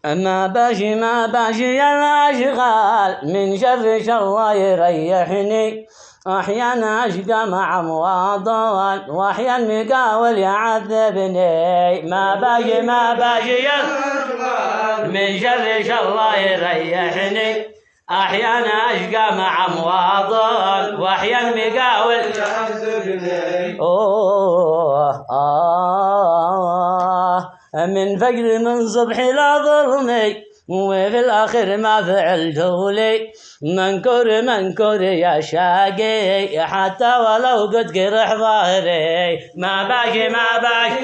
ما باجي الأشغال من شر الله يريحني. أحيانا أشقى مع مواضن وأحيانا مقاول يعذبني. ما باجي الأشغال من شر الله يريحني. أحيانا أشقى مع مواضن وأحيانا مقاول يعذبني. من فقر من صبحي لا ظلمي وفي الآخر ما فعلته لي. منكر يا شاقي حتى ولو قد قرح ظهري. ما باجي الأشغال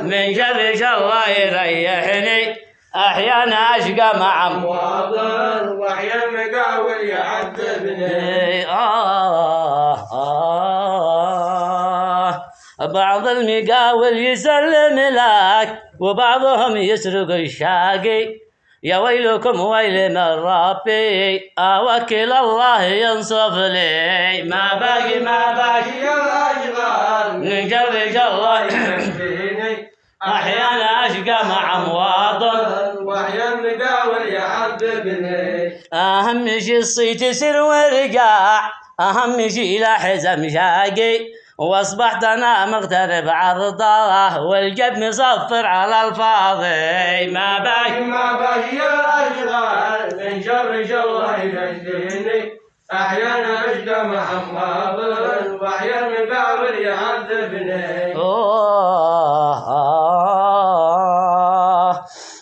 من شر الله يريحني. أحيانا أشقى مع مواطن وأحيانا مقاول يعذبني. بعض المقاول يسلم لك وبعضهم يسرق الشاقي. يا ويلكم ويل من ربي أوكل الله ينصف لي. ما باقي الأشغال من شر الله يكفيني. أحيانا أشقى مع مواطن وأحيانا مقاول يعذبني. أهم شي الصيت يسر ورقاع، أهم شي لا حزم شاقي. واصبحت انا مغترب عرضه والجب مصفر على الفاضي. ما باقي الاشغال من شر الله ينجيني. احيانا اشقى مع مواطن واحيانا مقاول يعذبني.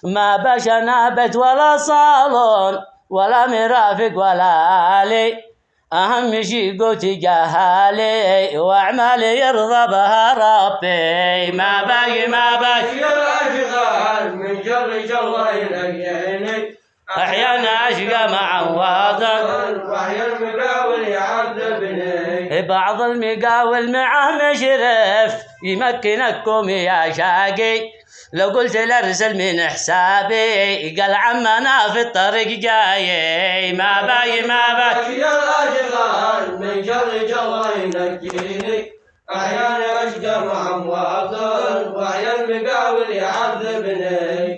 ما باش نابت ولا صالون ولا مرافق ولا آلي. أهم شي قوت جهالي وأعمالي يرضى بها ربي. ما باقي الأشغال من شر الله ينجيني. أحيانا أشقى مع مواطن وأحيانا المقاول يعذبني. بعض المقاول معه مشرف يمكنكم يا شاقي. لو قلت لارسل من حسابي قال عمنا في الطريق جاي. ما باقي الأشغال من شر الله ينجيني. أحيانا أشقى مع مواطن وأحيانا المقاول يعذبني.